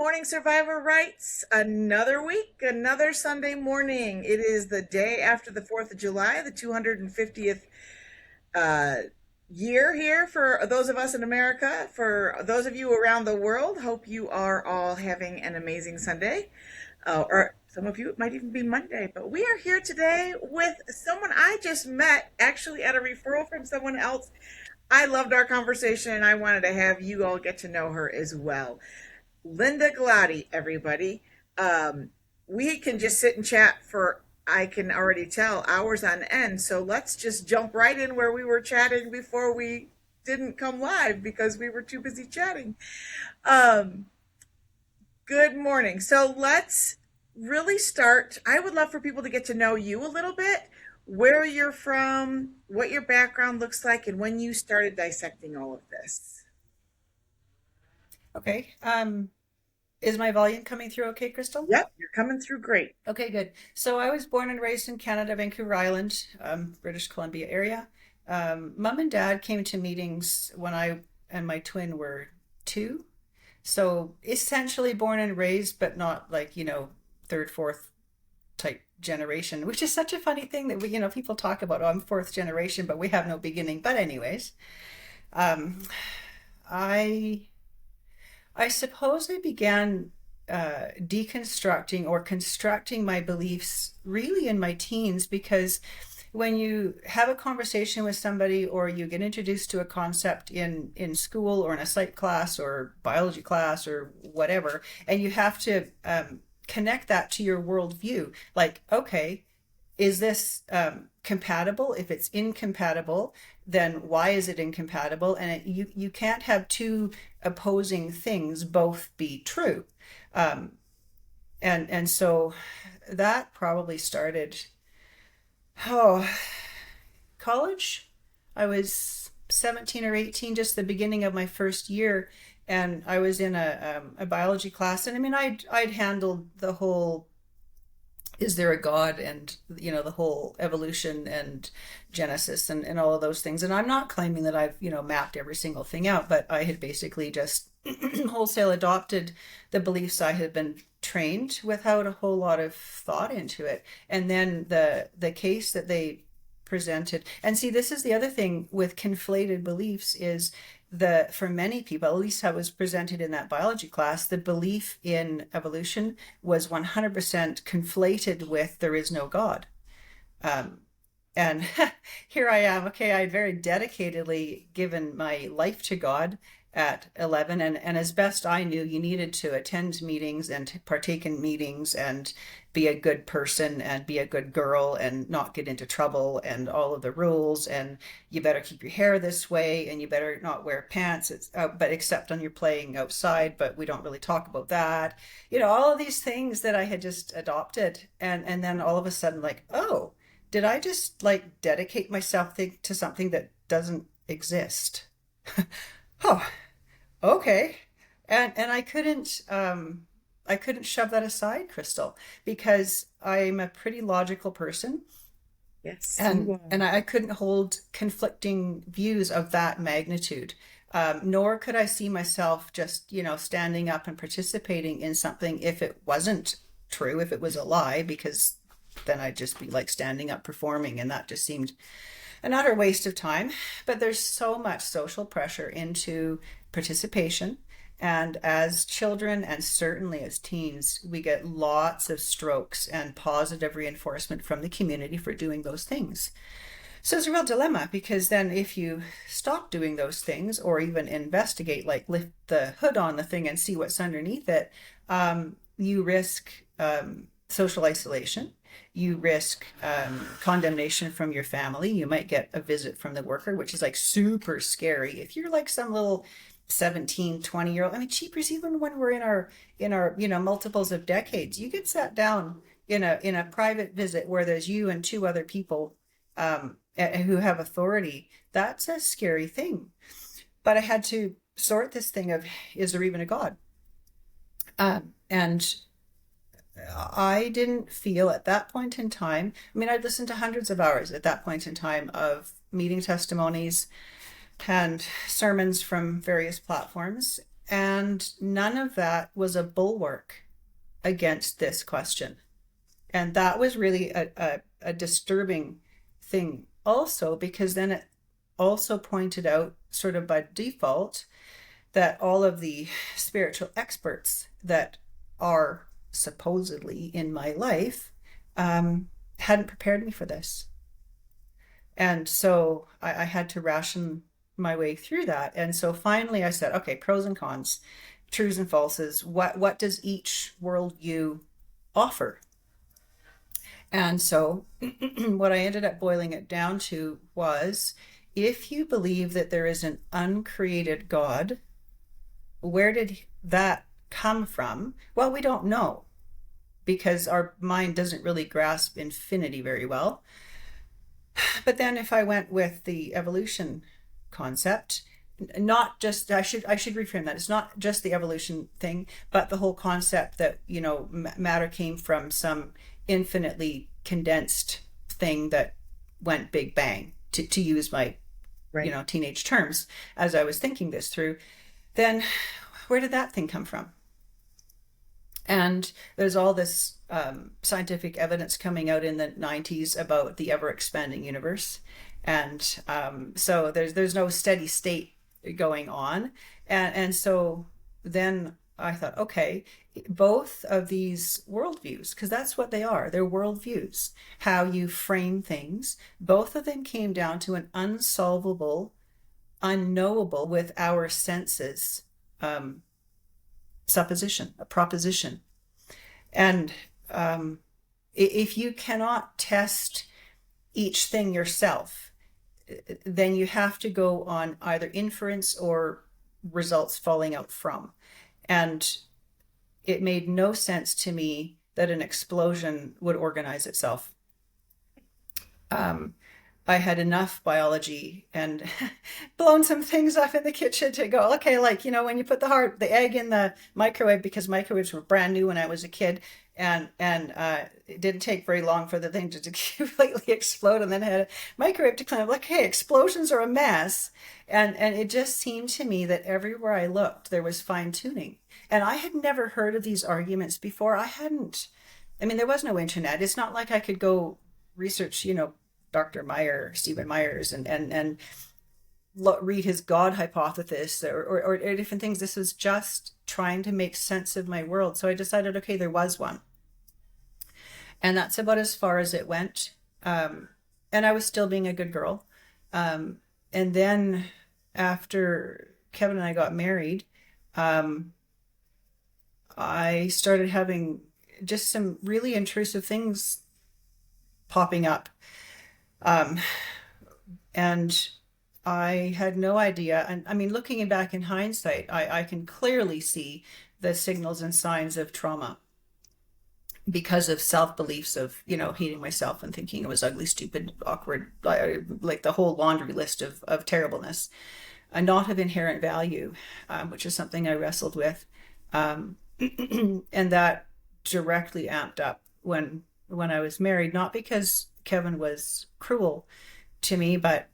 morning, Survivor Rights. Another week, another Sunday morning. It is the day after the 4th of July, the 250th uh, year here for those of us in America. For those of you around the world, hope you are all having an amazing Sunday. Or some of you, it might even be Monday. But we are here today with someone I just met, actually at a referral from someone else. I loved our conversation and I wanted to have you all get to know her as well. Linda Gelaude, everybody. Um, we can just sit and chat for, I can already tell, hours on end. So let's just jump right in where we were chatting before we didn't come live because we were too busy chatting. Um, Good morning. So let's really start. I would love for people to get to know you a little bit, where you're from, what your background looks like, and when you started dissecting all of this. Okay. Is my volume coming through okay, Crystal? Yep, you're coming through great. Okay, good. So I was born and raised in Canada, Vancouver Island, British Columbia area. Mom and dad came to meetings when I and my twin were two. So essentially born and raised, but not like, third, fourth type generation, which is such a funny thing that people talk about, oh, I'm fourth generation, but we have no beginning. But anyways, um, I I suppose I began deconstructing or constructing my beliefs really in my teens because when you have a conversation with somebody or you get introduced to a concept in school or in a psych class or biology class or whatever, and you have to connect that to your worldview, like, okay, is this compatible? If it's incompatible, then why is it incompatible? And you can't have two opposing things both be true. Um, and so that probably started, oh, college. I was 17 or 18, just the beginning of my first year, and I was in a biology class. And I mean, I'd handled the whole is there a God and the whole evolution and Genesis and all of those things. And I'm not claiming that I've mapped every single thing out, but I had basically just wholesale adopted the beliefs I had been trained without a whole lot of thought into it. And then the case that they presented, and see, this is the other thing with conflated beliefs is for many people, at least how it was presented in that biology class, the belief in evolution was 100% conflated with there is no God. Um, and here I am. Okay, I had very dedicatedly given my life to God at 11. And as best I knew, you needed to attend meetings and partake in meetings and be a good person and be a good girl and not get into trouble and all of the rules. And you better keep your hair this way and you better not wear pants, but except when you're playing outside, but we don't really talk about that. All of these things that I had just adopted. And then all of a sudden, like, oh, did I just like dedicate myself to something that doesn't exist? Oh, okay. And I couldn't shove that aside, Crystal, because I'm a pretty logical person, Yes, and you and are. I couldn't hold conflicting views of that magnitude. Nor could I see myself just, standing up and participating in something if it wasn't true, if it was a lie, because then I'd just be like standing up performing, and that just seemed an utter waste of time. But there's so much social pressure into participation. And as children, and certainly as teens, we get lots of strokes and positive reinforcement from the community for doing those things. So it's a real dilemma because then if you stop doing those things or even investigate, like lift the hood on the thing and see what's underneath it, you risk social isolation. You risk condemnation from your family. You might get a visit from the worker, which is like super scary. If you're like some little 17, 20-year-old, I mean, cheapers, even when we're in our multiples of decades, you get sat down in a private visit where there's you and two other people who have authority. That's a scary thing. But I had to sort this thing of, is there even a God? And I didn't feel at that point in time, I mean, I'd listened to hundreds of hours at that point in time of meeting testimonies and sermons from various platforms. And none of that was a bulwark against this question. And that was really a disturbing thing also, because then it also pointed out, sort of by default, that all of the spiritual experts that are supposedly in my life hadn't prepared me for this. And so I had to ration my way through that. And so finally I said, okay, pros and cons, truths and falses. What does each worldview offer? And so what I ended up boiling it down to was, if you believe that there is an uncreated God, where did that come from? Well, we don't know, because our mind doesn't really grasp infinity very well. But then if I went with the evolution concept, not just, I should reframe that. It's not just the evolution thing, but the whole concept that, matter came from some infinitely condensed thing that went big bang, to use my, Right. teenage terms, as I was thinking this through. Then where did that thing come from? And there's all this scientific evidence coming out in the 90s about the ever expanding universe. And so there's no steady state going on. And so then I thought, okay, both of these worldviews, because that's what they are, they're worldviews, how you frame things, both of them came down to an unsolvable, unknowable with our senses supposition, a proposition. And if you cannot test each thing yourself, then you have to go on either inference or results falling out from. And it made no sense to me that an explosion would organize itself. I had enough biology and blown some things up in the kitchen to go, okay, like, when you put the egg in the microwave, because microwaves were brand new when I was a kid, and it didn't take very long for the thing to completely explode, and then I had a microwave to clean up. Like, hey, explosions are a mess. And it just seemed to me that everywhere I looked, there was fine tuning. And I had never heard of these arguments before. I mean, there was no internet. It's not like I could go research, Dr. Stephen Myers, and read his God hypothesis, or different things. This was just trying to make sense of my world. So I decided, okay, there was one. And that's about as far as it went. And I was still being a good girl. And then after Kevin and I got married, I started having just some really intrusive things popping up. And I had no idea. And I mean, looking back in hindsight, I can clearly see the signals and signs of trauma, because of self-beliefs of, hating myself and thinking it was ugly, stupid, awkward, like the whole laundry list of terribleness, and not of inherent value, which is something I wrestled with. And that directly amped up when I was married, not because Kevin was cruel to me, but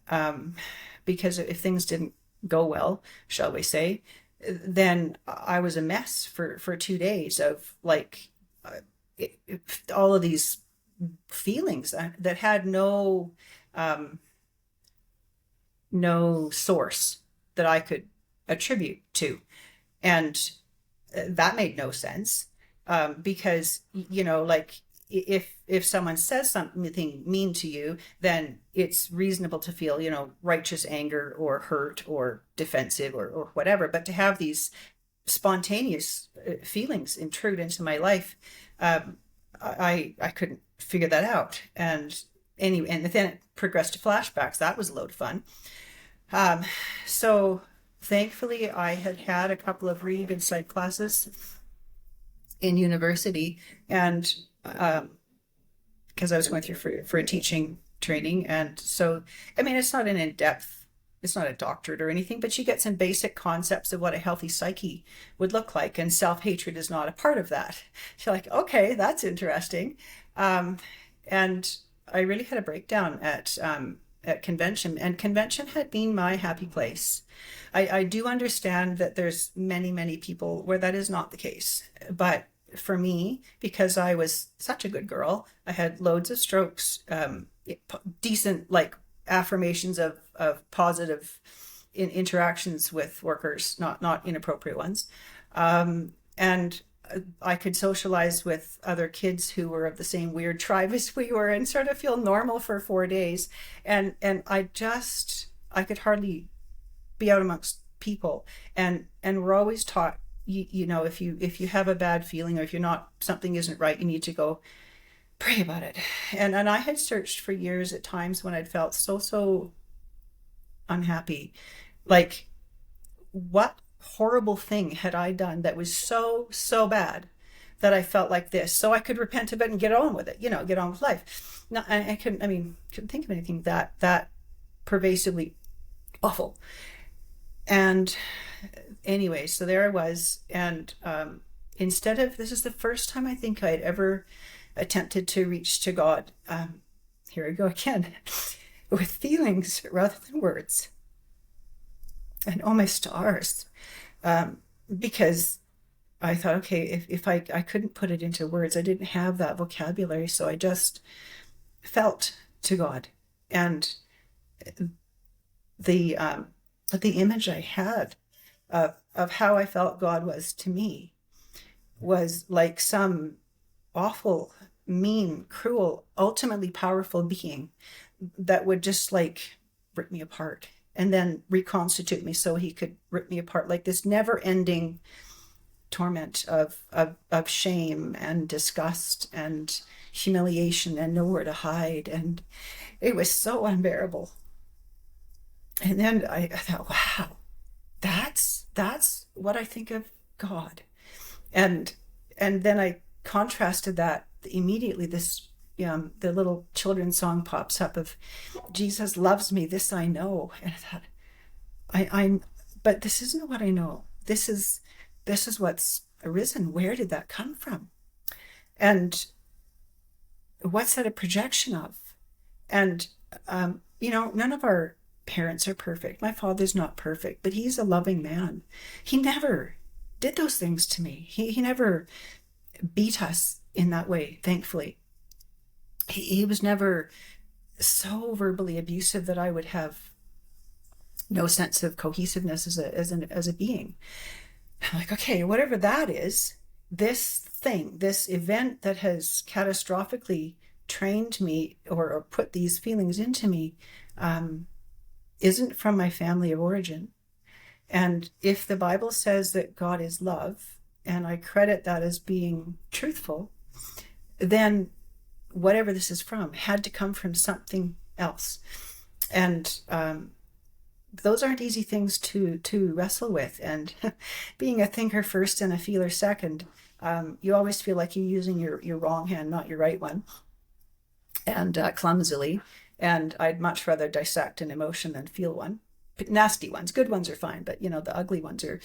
because if things didn't go well, shall we say, then I was a mess for 2 days of like all of these feelings that had no source that I could attribute to. And that made no sense, because, like, if someone says something mean to you, then it's reasonable to feel, righteous anger or hurt or defensive or whatever. But to have these spontaneous feelings intrude into my life, I couldn't figure that out. And anyway, and then it progressed to flashbacks. That was a load of fun. So thankfully, I had a couple of really good psych classes in university, and because I was going through for a teaching training. And so, I mean, it's not an in-depth, it's not a doctorate or anything, but you get some basic concepts of what a healthy psyche would look like. And self-hatred is not a part of that. You're like, okay, that's interesting. And I really had a breakdown at at convention, and convention had been my happy place. I do understand that there's many people where that is not the case, but for me, because I was such a good girl, I had loads of strokes, decent like affirmations of positive interactions with workers, not inappropriate ones, and I could socialize with other kids who were of the same weird tribe as we were and sort of feel normal for 4 days. And I could hardly be out amongst people. And we're always taught, you know, if you have a bad feeling, or if you're not, something isn't right, you need to go pray about it. And I had searched for years at times when I'd felt so unhappy. Like, what horrible thing had I done that was so bad that I felt like this, so I could repent of it and get on with it, you know, get on with life. No, I couldn't think of anything that pervasively awful. And anyway, so there I was, and instead of, this is the first time I think I'd ever attempted to reach to God. Here I go again, with feelings rather than words. And oh my stars, because I thought, okay, if I couldn't put it into words, I didn't have that vocabulary, so I just felt to God. And the image I had of how I felt God was to me was like some awful, mean, cruel, ultimately powerful being that would just like rip me apart and then reconstitute me so he could rip me apart, like this never-ending torment of shame and disgust and humiliation and nowhere to hide. And it was so unbearable. And then I thought, wow, that's what I think of God. And then I contrasted that immediately. The little children's song pops up of Jesus loves me, this I know. And I thought, but this isn't what I know. This is what's arisen. Where did that come from? And what's that a projection of? And, none of our parents are perfect. My father's not perfect, but he's a loving man. He never did those things to me. He never beat us in that way, thankfully. He was never so verbally abusive that I would have no sense of cohesiveness as a being. I'm like, okay, whatever that is, this event that has catastrophically trained me or put these feelings into me, isn't from my family of origin. And if the Bible says that God is love, and I credit that as being truthful, then whatever this is from had to come from something else. And those aren't easy things to wrestle with. And being a thinker first and a feeler second, you always feel like you're using your wrong hand, not your right one, and clumsily. And I'd much rather dissect an emotion than feel one. Nasty ones, good ones are fine, but the ugly ones are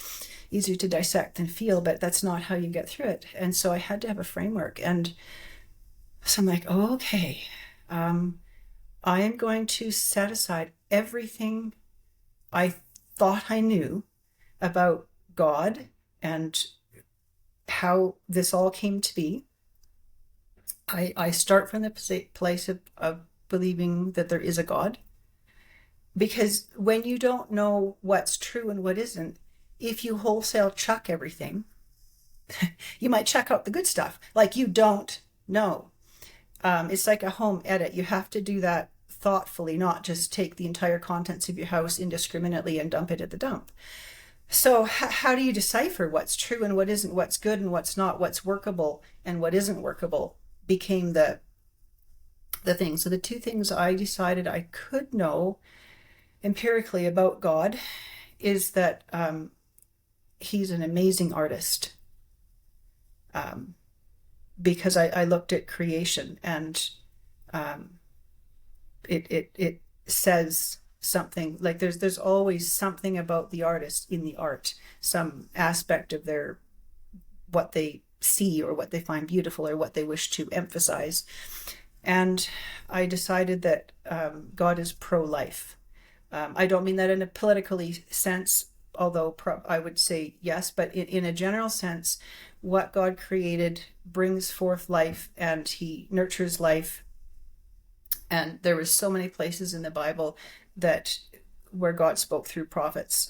easier to dissect than feel, but that's not how you get through it. And so I had to have a framework. And so I'm like, oh, okay, I am going to set aside everything I thought I knew about God and how this all came to be. I start from the place of believing that there is a God. Because when you don't know what's true and what isn't, if you wholesale chuck everything, you might check out the good stuff. Like, you don't know. It's like a home edit. You have to do that thoughtfully, not just take the entire contents of your house indiscriminately and dump it at the dump. So how do you decipher what's true and what isn't, what's good and what's not, what's workable and what isn't workable became the thing. So the two things I decided I could know empirically about God is that he's an amazing artist. Because I looked at creation, and it says something like there's always something about the artist in the art, some aspect of their what they see or what they find beautiful or what they wish to emphasize. And I decided that God is pro-life. I don't mean that in a politically sense, although I would say yes, but in a general sense, what God created brings forth life and he nurtures life. And there was so many places in the Bible that where God spoke through prophets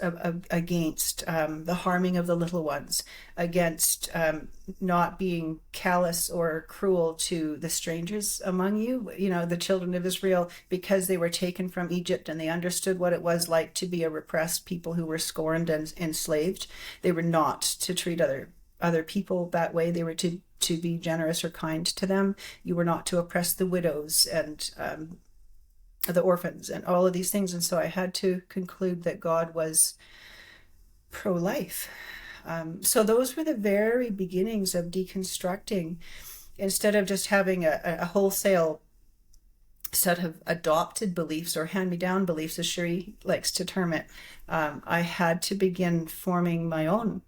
against the harming of the little ones, against not being callous or cruel to the strangers among you, the children of Israel, because they were taken from Egypt and they understood what it was like to be a repressed people who were scorned and enslaved. They were not to treat other people that way. They were to be generous or kind to them. You were not to oppress the widows and the orphans and all of these things. And so I had to conclude that God was pro-life. So those were the very beginnings of deconstructing. Instead of just having a wholesale set of adopted beliefs or hand-me-down beliefs, as Sherry likes to term it, I had to begin forming my own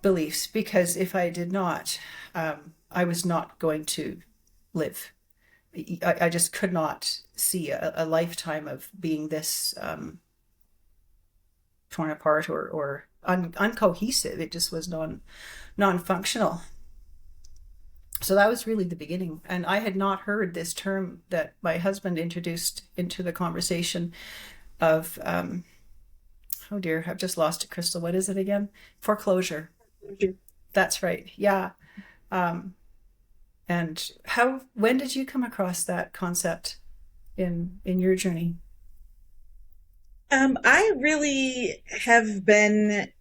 beliefs, because if I did not, I was not going to live. I just could not see a lifetime of being this torn apart or uncohesive. It just was non-functional. So that was really the beginning. And I had not heard this term that my husband introduced into the conversation of, oh dear, I've just lost it, Crystal. What is it again? Foreclosure. That's right. Yeah. And when did you come across that concept in your journey? I really have been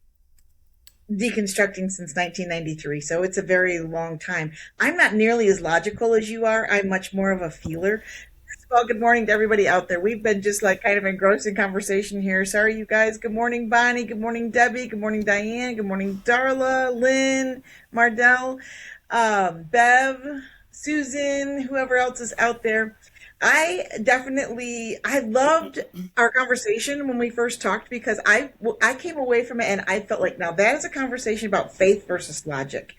deconstructing since 1993, so it's a very long time. I'm not nearly as logical as you are. I'm much more of a feeler. First of all, good morning to everybody out there. We've been just like kind of engrossed in conversation here. Sorry, you guys. Good morning, Bonnie. Good morning, Debbie. Good morning, Diane. Good morning, Darla, Lynn, Mardell, Bev, Susan, whoever else is out there. I loved our conversation when we first talked, because I came away from it and I felt like, now that is a conversation about faith versus logic.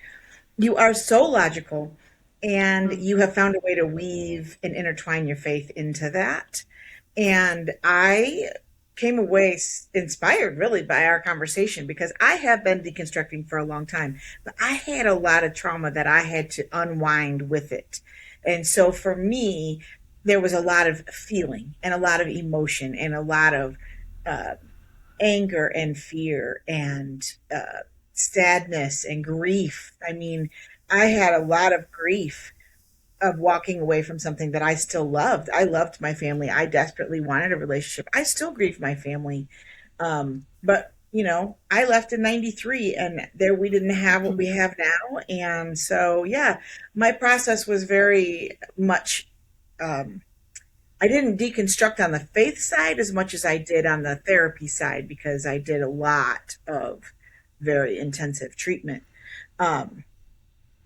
You are so logical, and Mm. you have found a way to weave and intertwine your faith into that. And I came away inspired really by our conversation, because I have been deconstructing for a long time, but I had a lot of trauma that I had to unwind with it. And so for me, there was a lot of feeling and a lot of emotion and a lot of uh, anger and fear and sadness and grief. I mean, I had a lot of grief of walking away from something that I still loved. I loved my family. I desperately wanted a relationship. I still grieve my family. But I left in 93, and there we didn't have what we have now. And so, yeah, my process was very much, I didn't deconstruct on the faith side as much as I did on the therapy side, because I did a lot of very intensive treatment, um,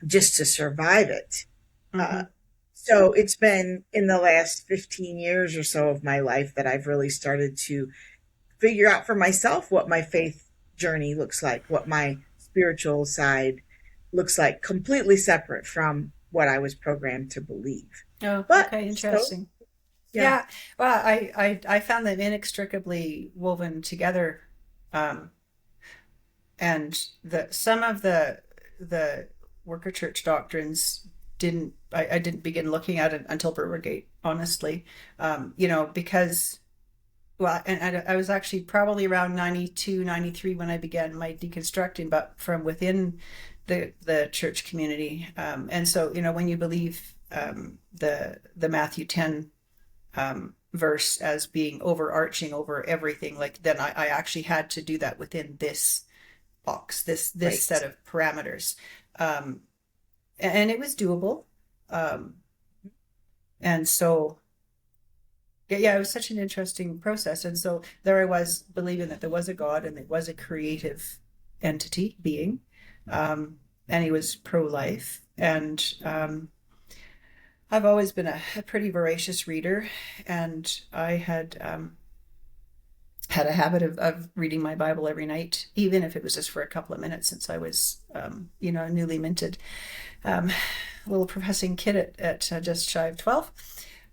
just to survive it. Uh, Mm-hmm. so it's been in the last 15 years or so of my life that I've really started to figure out for myself what my faith journey looks like, what my spiritual side looks like, completely separate from what I was programmed to believe. Oh, But okay, so, interesting. yeah, Yeah, well, I found them inextricably woven together, um, and the some of the worker church doctrines I didn't begin looking at it until Brewergate, honestly, because well, and I was actually probably around 92, 93 when I began my deconstructing, but from within the church community, and so when you believe the Matthew 10 verse as being overarching over everything, like then I actually had to do that within this box, this right. set of parameters, um, and it was doable, um, and so yeah, it was such an interesting process. And so there I was believing that there was a God and there was a creative entity being, and he was pro-life, and I've always been a pretty voracious reader, and I had a habit of reading my Bible every night, even if it was just for a couple of minutes since I was, newly minted. Um, little professing kid at just shy of 12.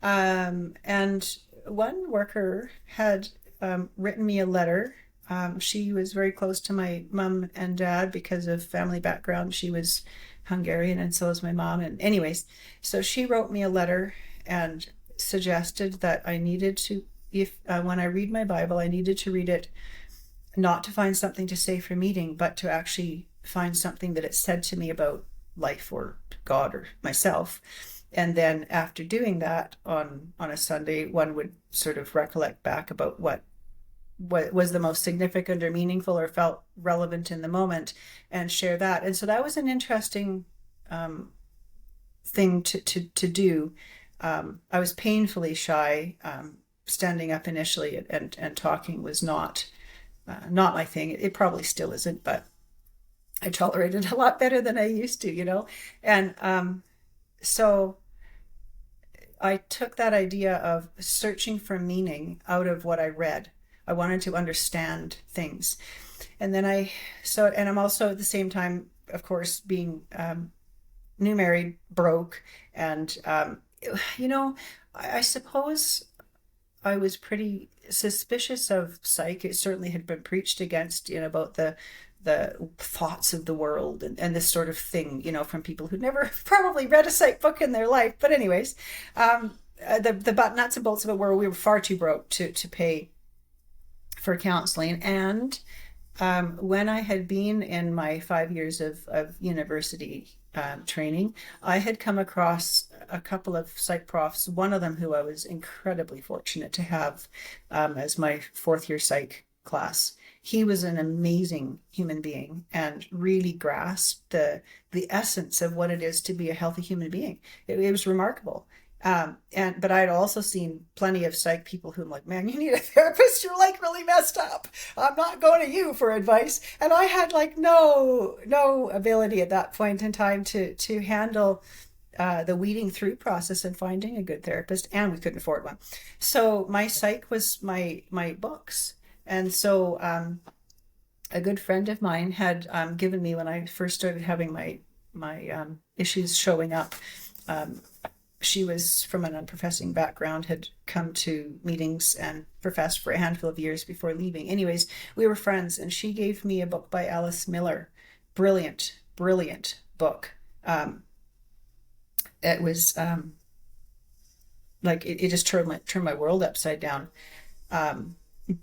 And one worker had written me a letter. She was very close to my mom and dad because of family background. She was Hungarian, and so was my mom. And anyways, so she wrote me a letter and suggested that I needed to, if when I read my Bible, I needed to read it not to find something to say for meeting, but to actually find something that it said to me about life or God or myself. And then after doing that on a Sunday, one would sort of recollect back about what was the most significant or meaningful or felt relevant in the moment and share that. And so that was an interesting thing to do. I was painfully shy. Standing up initially and talking was not my thing. It probably still isn't, but I tolerate it a lot better than I used to, And so I took that idea of searching for meaning out of what I read. I wanted to understand things. And then and I'm also at the same time, of course, being new married, broke. And, I suppose I was pretty suspicious of psych. It certainly had been preached against, about the thoughts of the world and this sort of thing, from people who'd never probably read a psych book in their life. But anyways, the nuts and bolts of it were we were far too broke to pay for counseling. And when I had been in my 5 years of university training, I had come across a couple of psych profs, one of them who I was incredibly fortunate to have as my fourth year psych class. He was an amazing human being and really grasped the essence of what it is to be a healthy human being. It was remarkable. But I'd also seen plenty of psych people who I'm like, man, you need a therapist. You're like really messed up. I'm not going to you for advice. And I had like no ability at that point in time to handle the weeding through process and finding a good therapist, and we couldn't afford one. So my psych was my books. And so a good friend of mine had given me, when I first started having my issues showing up, she was from an unprofessing background, had come to meetings and professed for a handful of years before leaving. Anyways, we were friends, and she gave me a book by Alice Miller. Brilliant book. It was like it just turned my world upside down,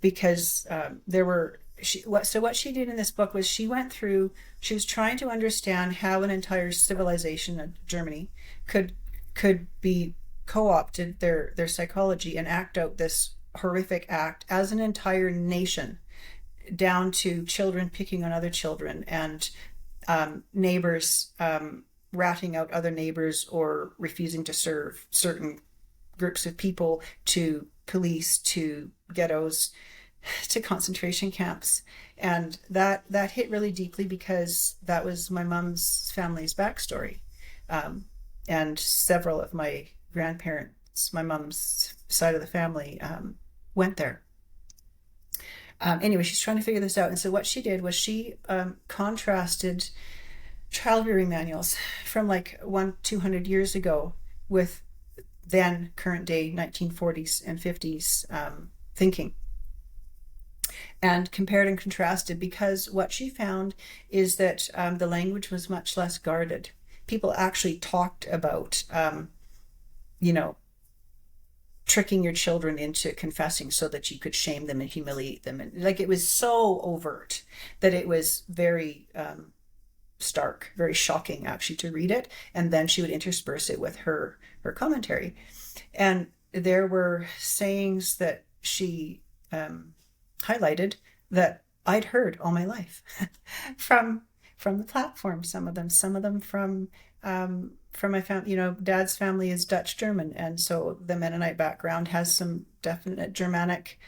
because there were what she did in this book was she was trying to understand how an entire civilization of Germany could be co-opted, their psychology, and act out this horrific act as an entire nation, down to children picking on other children, and neighbors ratting out other neighbors or refusing to serve certain groups of people, to police, to ghettos, to concentration camps. And that hit really deeply because that was my mom's family's backstory. And several of my grandparents, my mom's side of the family, went there. Anyway, she's trying to figure this out. And so what she did was she contrasted child rearing manuals from like 200 years ago with then current day 1940s and 50s thinking, and compared and contrasted, because what she found is that the language was much less guarded. People actually talked about, tricking your children into confessing so that you could shame them and humiliate them. And like, it was so overt that it was very stark, very shocking actually to read it. And then she would intersperse it with her commentary. And there were sayings that she highlighted that I'd heard all my life from the platform. Some of them from my family. Dad's family is Dutch German, and so the Mennonite background has some definite Germanic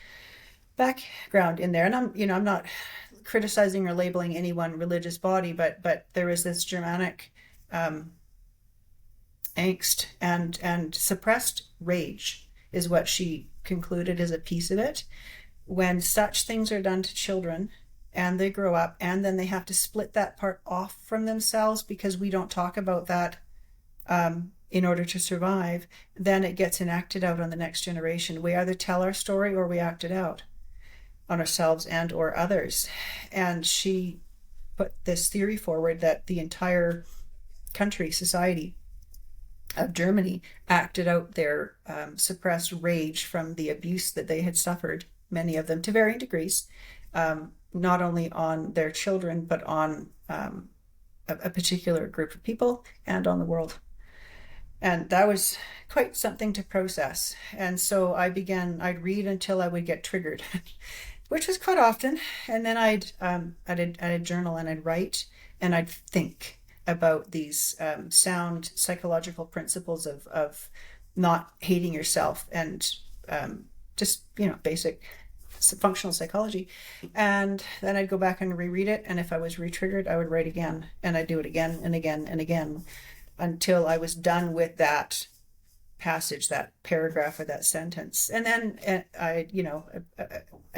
background in there. And I'm not criticizing or labeling any one religious body, but there is this Germanic angst and suppressed rage is what she concluded as a piece of it. When such things are done to children and they grow up, and then they have to split that part off from themselves because we don't talk about that in order to survive, then it gets enacted out on the next generation. We either tell our story or we act it out on ourselves and or others. And she put this theory forward that the entire country, society of Germany acted out their suppressed rage from the abuse that they had suffered, many of them to varying degrees, not only on their children, but on a particular group of people and on the world. And that was quite something to process. And so I'd read until I would get triggered, which was quite often. And then I'd journal and I'd write and I'd think about these sound psychological principles of not hating yourself and just, basic functional psychology. And then I'd go back and reread it. And if I was re-triggered, I would write again, and I'd do it again and again and again until I was done with that passage, that paragraph, or that sentence. And then a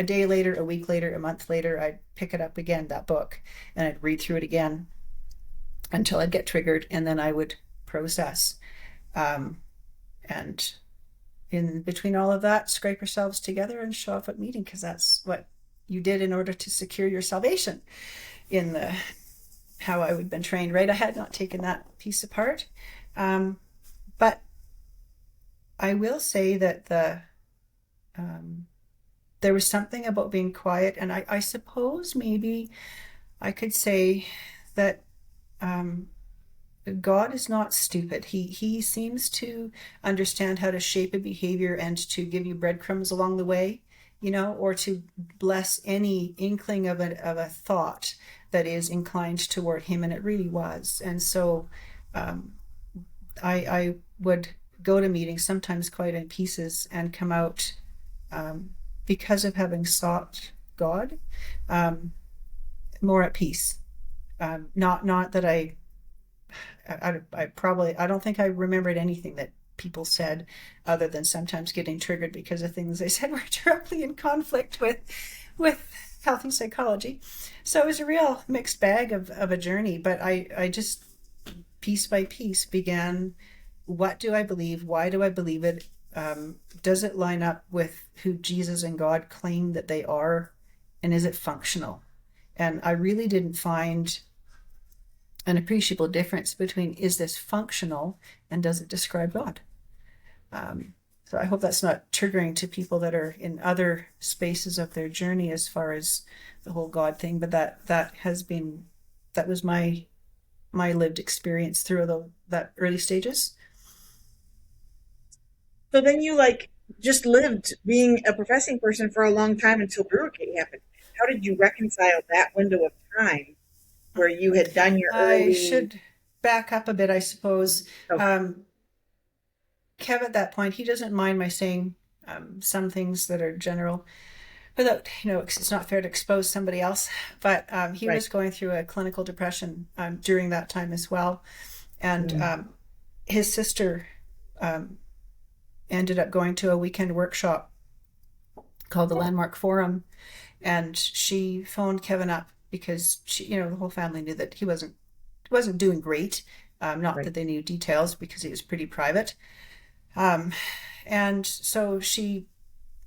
day later, a week later, a month later, I'd pick it up again, that book, and I'd read through it again until I'd get triggered, and then I would process. And in between all of that, scrape yourselves together and show up at meeting, because that's what you did in order to secure your salvation in the how I would have been trained, right? I had not taken that piece apart. But I will say that there was something about being quiet, and I suppose maybe I could say that God is not stupid. He seems to understand how to shape a behavior and to give you breadcrumbs along the way, or to bless any inkling of a thought that is inclined toward him, and it really was. And so I would go to meetings, sometimes quite in pieces, and come out because of having sought God, more at peace. Not that I don't think I remembered anything that people said, other than sometimes getting triggered because of things they said were directly in conflict with healthy psychology. So it was a real mixed bag of a journey, but I just piece by piece began, what do I believe? Why do I believe it? Does it line up with who Jesus and God claim that they are? And is it functional? And I really didn't find an appreciable difference between, is this functional and does it describe God? So I hope that's not triggering to people that are in other spaces of their journey as far as the whole God thing, but that was my lived experience through that early stages. So then you just lived being a professing person for a long time until Brewergate happened. How did you reconcile that window of time where you had done your I early? should back up a bit, I suppose. Okay. Kev, at that point, he doesn't mind my saying some things that are general without, it's not fair to expose somebody else. But he Right. was going through a clinical depression during that time as well. And his sister ended up going to a weekend workshop called the Landmark Forum. And she phoned Kevin up because the whole family knew that he wasn't doing great. Not Right. that they knew details because he was pretty private. And so she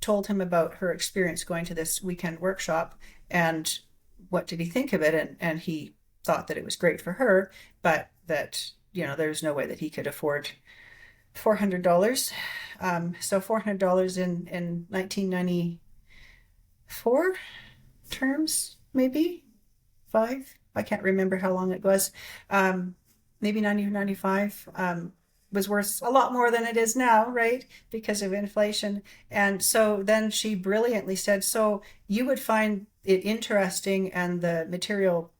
told him about her experience going to this weekend workshop and what did he think of it. And he thought that it was great for her, but that, there's no way that he could afford $400. So $400 in 1994 terms, maybe 5. I can't remember how long it was. Maybe 1995. Was worth a lot more than it is now, right? Because of inflation. And so then she brilliantly said, so you would find it interesting and the material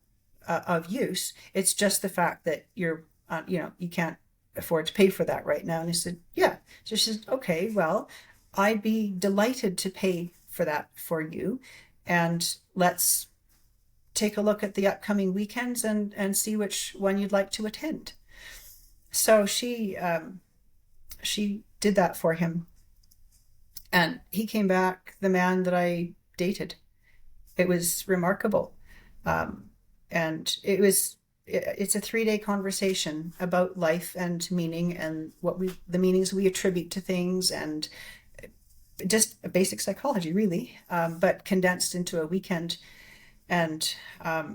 of use. It's just the fact that you're, you can't afford to pay for that right now. And I said, yeah. So she said, okay, well, I'd be delighted to pay for that for you. And let's take a look at the upcoming weekends and see which one you'd like to attend. So she did that for him, and he came back the man that I dated. It was remarkable, and it was it's a 3-day conversation about life and meaning and the meanings we attribute to things, and just basic psychology, really, but condensed into a weekend. And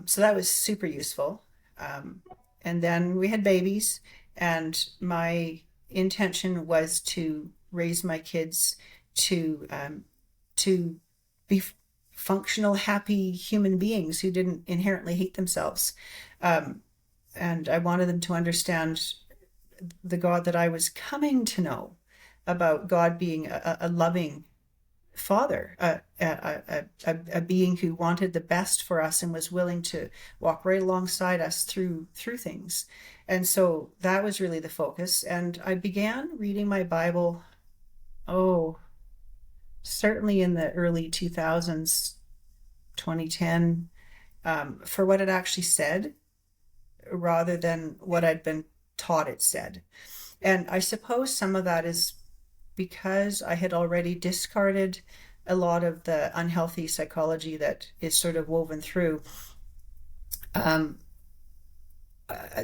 so that was super useful. And then we had babies, and my intention was to raise my kids to be functional, happy human beings who didn't inherently hate themselves. Um, and I wanted them to understand the God that I was coming to know, about God being a loving father, a being who wanted the best for us and was willing to walk right alongside us through things. And so that was really the focus. And I began reading my Bible, oh, certainly in the early 2000s, 2010, for what it actually said rather than what I'd been taught it said. And I suppose some of that is because I had already discarded a lot of the unhealthy psychology that is sort of woven through. Um,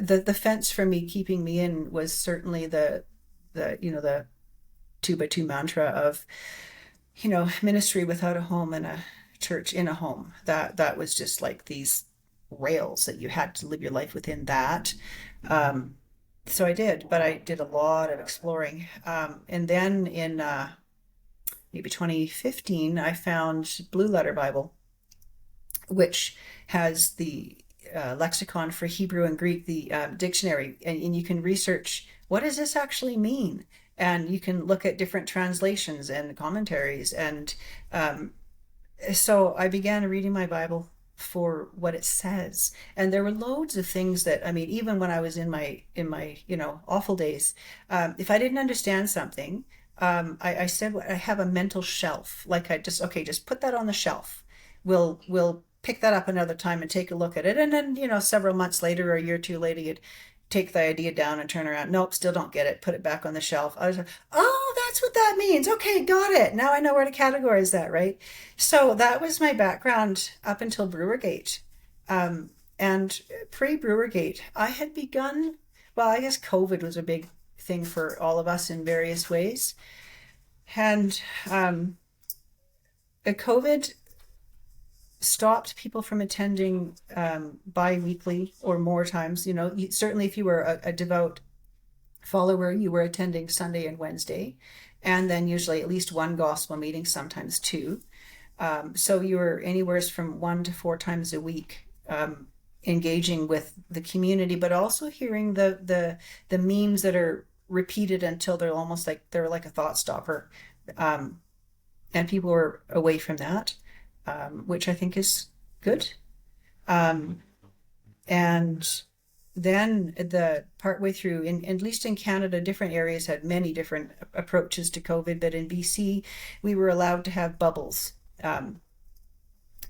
the fence for me, keeping me in, was certainly the 2x2 mantra of, ministry without a home and a church in a home. That was just like these rails that you had to live your life within that. So I did, but I did a lot of exploring. And then in maybe 2015, I found Blue Letter Bible, which has the lexicon for Hebrew and Greek, the dictionary, and you can research, what does this actually mean? And you can look at different translations and commentaries. And so I began reading my Bible for what it says. And there were loads of things that, I mean, even when I was in my awful days, if I didn't understand something, I said, I have a mental shelf. Like, just put that on the shelf. We'll pick that up another time and take a look at it. And then, several months later or a year or two later, you'd take the idea down and turn around. Nope, still don't get it. Put it back on the shelf. I was like, oh, that's what that means. Okay, got it. Now I know where to categorize that, right? So that was my background up until Brewergate. And pre-Brewergate, I had begun, well, I guess COVID was a big thing for all of us in various ways. And COVID stopped people from attending bi-weekly or more times. Certainly if you were a devout follower, you were attending Sunday and Wednesday, and then usually at least one gospel meeting, sometimes two. So you were anywhere from 1 to 4 times a week, engaging with the community, but also hearing the memes that are repeated until they're almost like they're like a thought stopper. And people were away from that, which I think is good. And then the partway through, at least in Canada, different areas had many different approaches to COVID, but in BC, we were allowed to have bubbles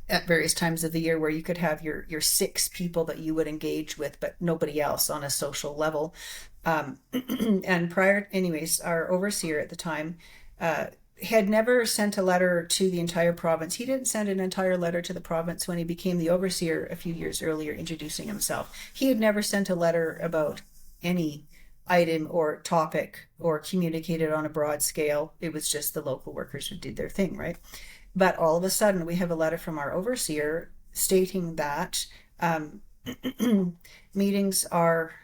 at various times of the year, where you could have your 6 people that you would engage with, but nobody else on a social level. And anyways, our overseer at the time had never sent a letter to the entire province. He didn't send an entire letter to the province when he became the overseer a few years earlier, introducing himself. He had never sent a letter about any item or topic or communicated on a broad scale. It was just the local workers who did their thing, right? But all of a sudden, we have a letter from our overseer stating that meetings are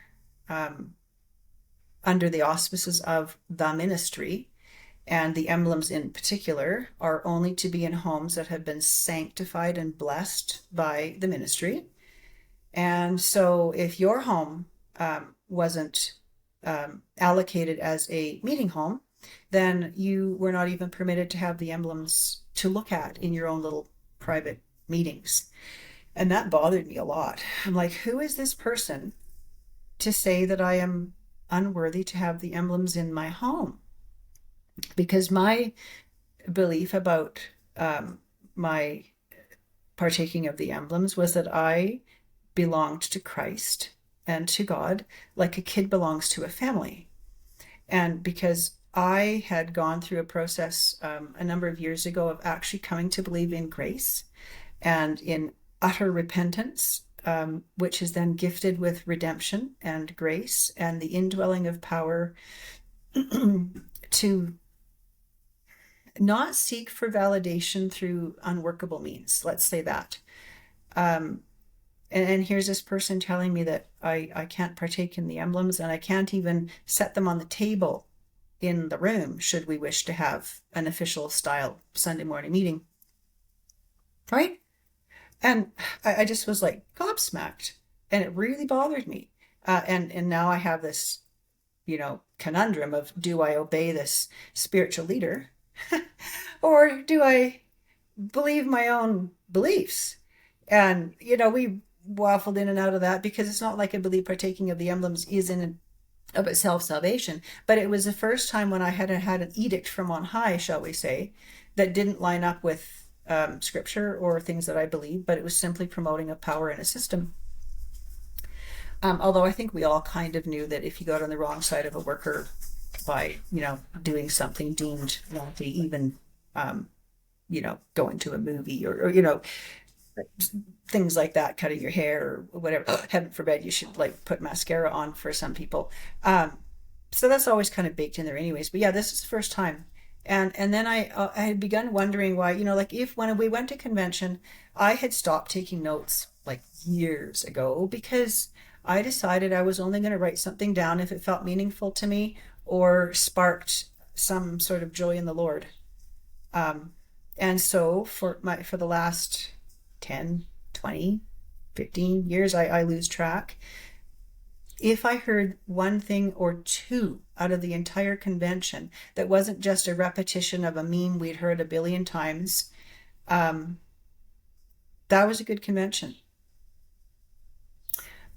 under the auspices of the ministry, and the emblems in particular are only to be in homes that have been sanctified and blessed by the ministry. And so if your home wasn't allocated as a meeting home, then you were not even permitted to have the emblems to look at in your own little private meetings. And that bothered me a lot. I'm like, who is this person to say that I am unworthy to have the emblems in my home? Because my belief about my partaking of the emblems was that I belonged to Christ and to God like a kid belongs to a family. And because I had gone through a process a number of years ago of actually coming to believe in grace and in utter repentance which is then gifted with redemption and grace and the indwelling of power to not seek for validation through unworkable means. Let's say that. And here's this person telling me that I can't partake in the emblems and I can't even set them on the table in the room should we wish to have an official style Sunday morning meeting. Right? And I just was like gobsmacked, and it really bothered me. And now I have this, conundrum of, do I obey this spiritual leader or do I believe my own beliefs? And, we waffled in and out of that because it's not like I believe partaking of the emblems is in and of itself salvation. But it was the first time when I had had an edict from on high, shall we say, that didn't line up with scripture or things that I believe, but it was simply promoting a power in a system. Although I think we all kind of knew that if you got on the wrong side of a worker by, doing something deemed naughty, even, going to a movie or things like that, cutting your hair or whatever, heaven forbid you should like put mascara on for some people. So that's always kind of baked in there anyways. But yeah, this is the first time. And then I had begun wondering why, like if when we went to convention, I had stopped taking notes like years ago because I decided I was only going to write something down if it felt meaningful to me or sparked some sort of joy in the Lord. And so for the last 10, 20, 15 years, I lose track. If I heard one thing or two out of the entire convention that wasn't just a repetition of a meme we'd heard a billion times, that was a good convention.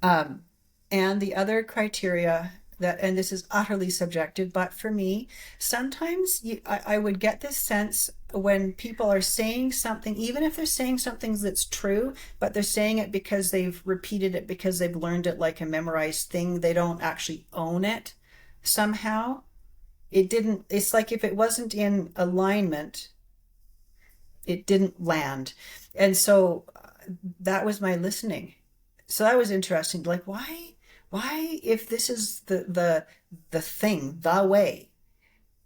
And the other criteria that, and this is utterly subjective, but for me, sometimes I would get this sense when people are saying something, even if they're saying something that's true, but they're saying it because they've repeated it, because they've learned it like a memorized thing, they don't actually own it somehow. It's like if it wasn't in alignment, it didn't land. And so that was my listening. So that was interesting. Like, why, if this is the thing, the way,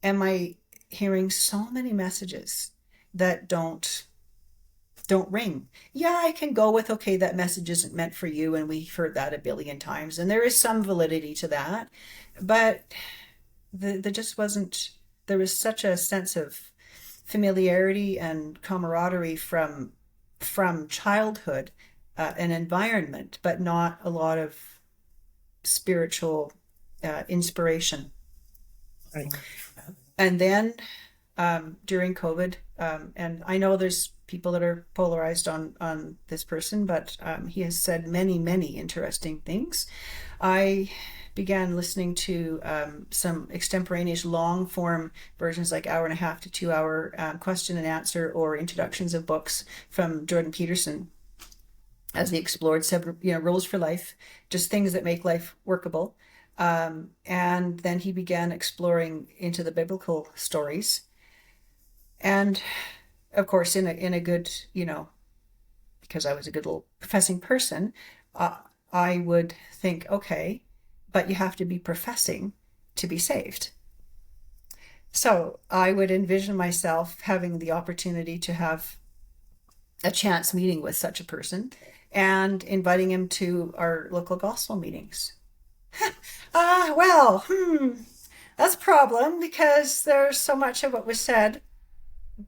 am I hearing so many messages that don't ring? Yeah, I can go with, okay, that message isn't meant for you, and we've heard that a billion times, and there is some validity to that, but there just wasn't. There was such a sense of familiarity and camaraderie from childhood, an environment, but not a lot of spiritual inspiration. Right. And then during COVID, and I know there's people that are polarized on this person, but he has said many, many interesting things. I began listening to some extemporaneous long form versions, like hour and a half to 2 hour question and answer or introductions of books from Jordan Peterson, as he explored several, rules for life, just things that make life workable. And then he began exploring into the biblical stories. And of course, in a good, because I was a good little professing person, I would think, okay, but you have to be professing to be saved. So I would envision myself having the opportunity to have a chance meeting with such a person and inviting him to our local gospel meetings. That's a problem, because there's so much of what was said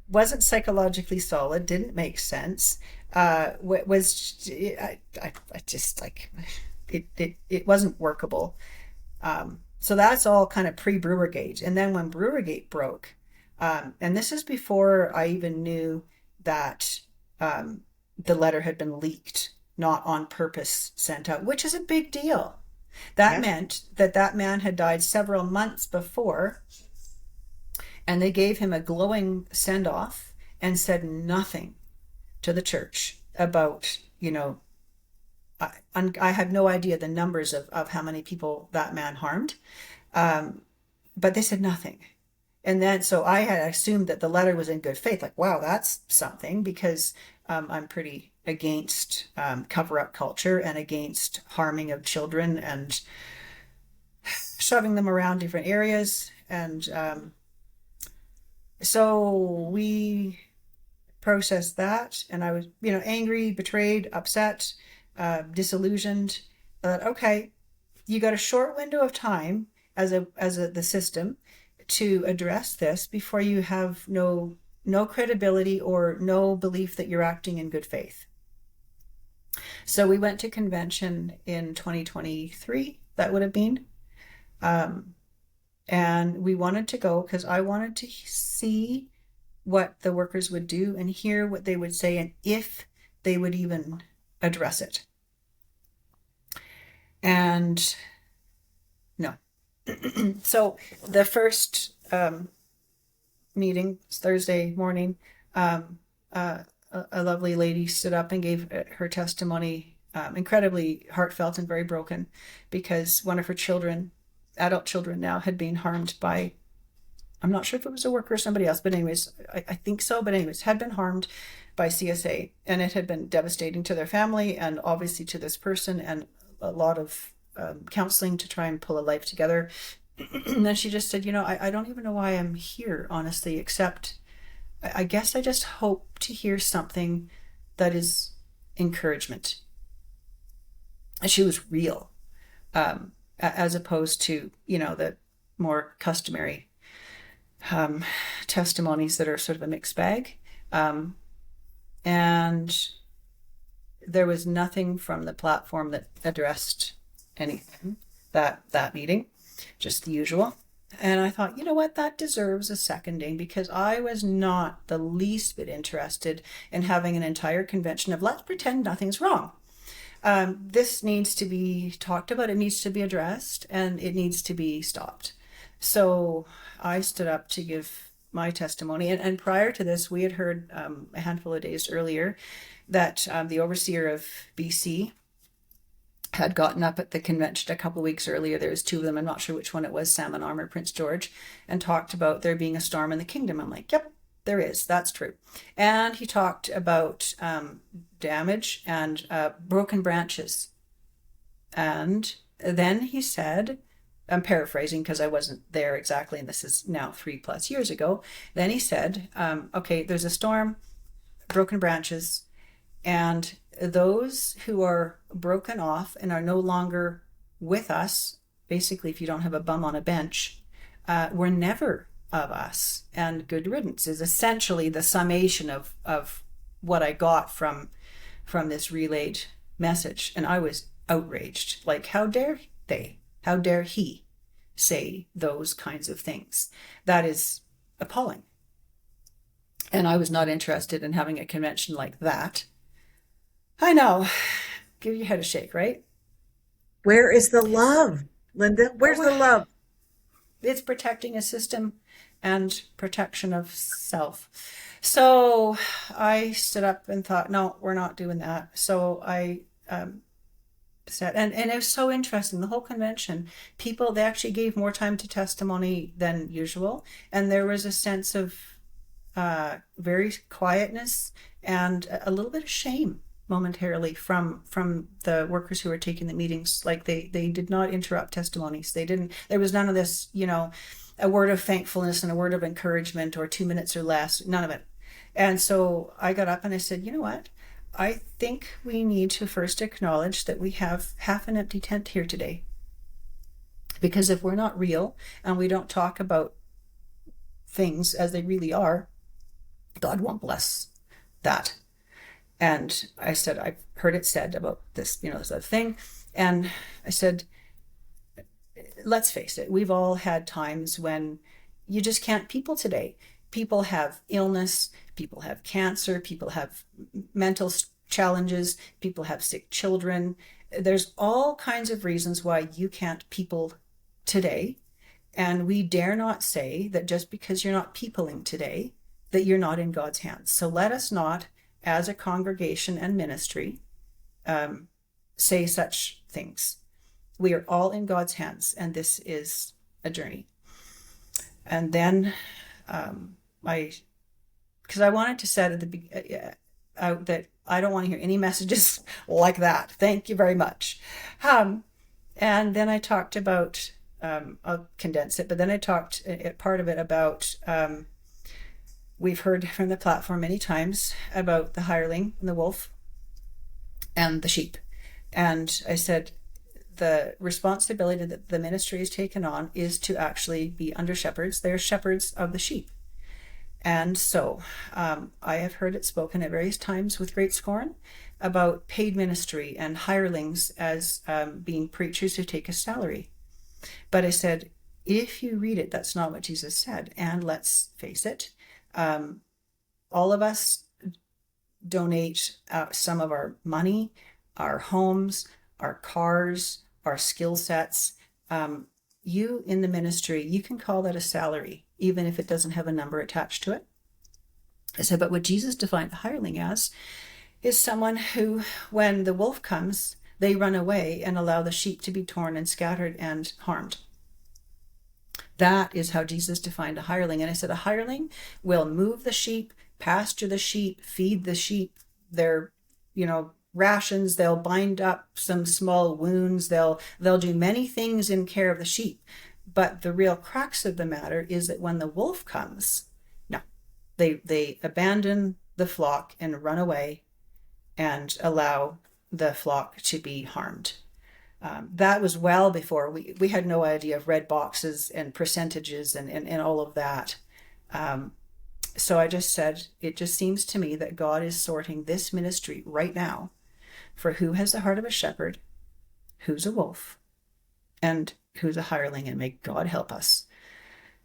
wasn't psychologically solid, didn't make sense, I just like it wasn't workable. So that's all kind of pre-Brewergate. And then when Brewergate broke, and this is before I even knew that the letter had been leaked, not on purpose sent out, which is a big deal. That meant that man had died several months before, and they gave him a glowing send-off and said nothing to the church about, I have no idea the numbers of how many people that man harmed, but they said nothing. And then, so I had assumed that the letter was in good faith, like, wow, that's something, because I'm pretty against cover-up culture and against harming of children and shoving them around different areas. And so we processed that, and I was, angry, betrayed, upset, disillusioned. Okay, you got a short window of time as the system to address this before you have no credibility or no belief that you're acting in good faith. So we went to convention in 2023, that would have been. And we wanted to go because I wanted to see what the workers would do and hear what they would say and if they would even address it. And no. So the first meeting, Thursday morning, a lovely lady stood up and gave her testimony, incredibly heartfelt and very broken, because one of her children, adult children now, had been harmed by, I'm not sure if it was a worker or somebody else, but anyways, I think so, but anyways, had been harmed by CSA, and it had been devastating to their family and obviously to this person, and a lot of counseling to try and pull a life together. And then she just said, I don't even know why I'm here, honestly, except I guess I just hope to hear something that is encouragement. And she was real, as opposed to, the more customary testimonies that are sort of a mixed bag. And there was nothing from the platform that addressed anything that meeting, just the usual. And I thought, you know what, that deserves a seconding, because I was not the least bit interested in having an entire convention of let's pretend nothing's wrong. This needs to be talked about, it needs to be addressed, and it needs to be stopped. So I stood up to give my testimony. And prior to this, we had heard a handful of days earlier that the overseer of BC had gotten up at the convention a couple of weeks earlier. There was two of them. I'm not sure which one it was, Sam and Arm or Prince George, and talked about there being a storm in the kingdom. I'm like, yep, there is. That's true. And he talked about damage and broken branches. And then he said, I'm paraphrasing because I wasn't there exactly, and this is now 3+ years ago. Then he said, okay, there's a storm, broken branches, and those who are broken off and are no longer with us, basically, if you don't have a bum on a bench, were never of us. And good riddance is essentially the summation of what I got from this relayed message. And I was outraged. Like, how dare they? How dare he say those kinds of things? That is appalling. And I was not interested in having a convention like that. I know. Give your head a shake, right? Where is the love, Linda? Where's the love? It's protecting a system and protection of self. So I stood up and thought, no, we're not doing that. So I said, and it was so interesting, the whole convention, people, they actually gave more time to testimony than usual. And there was a sense of very quietness and a little bit of shame momentarily from the workers who were taking the meetings. Like they did not interrupt testimonies. There was none of this, a word of thankfulness and a word of encouragement or 2 minutes or less, none of it. And so I got up and I said, you know what? I think we need to first acknowledge that we have half an empty tent here today. Because if we're not real and we don't talk about things as they really are, God won't bless that. And I said, I've heard it said about this, this other thing. And I said, let's face it, we've all had times when you just can't people today. People have illness, people have cancer, people have mental challenges, people have sick children. There's all kinds of reasons why you can't people today. And we dare not say that just because you're not peopling today, that you're not in God's hands. So let us not, as a congregation and ministry, say such things. We are all in God's hands, and this is a journey. And then because I wanted to set out that I don't want to hear any messages like that. Thank you very much. And then I talked about, I'll condense it, but then I talked part of it about, we've heard from the platform many times about the hireling and the wolf and the sheep. And I said, the responsibility that the ministry has taken on is to actually be under shepherds. They're shepherds of the sheep. And so I have heard it spoken at various times with great scorn about paid ministry and hirelings as being preachers who take a salary. But I said, if you read it, that's not what Jesus said. And let's face it, all of us donate some of our money, our homes, our cars, our skill sets. You in the ministry, you can call that a salary, even if it doesn't have a number attached to it. I said, but what Jesus defined the hireling as is someone who, when the wolf comes, they run away and allow the sheep to be torn and scattered and harmed. That is how Jesus defined a hireling. And I said, a hireling will move the sheep, pasture the sheep, feed the sheep their, rations. They'll bind up some small wounds. They'll do many things in care of the sheep. But the real crux of the matter is that when the wolf comes, no, they abandon the flock and run away and allow the flock to be harmed. That was well before we had no idea of red boxes and percentages and all of that. So I just said, it just seems to me that God is sorting this ministry right now for who has the heart of a shepherd, who's a wolf, and who's a hireling, and may God help us.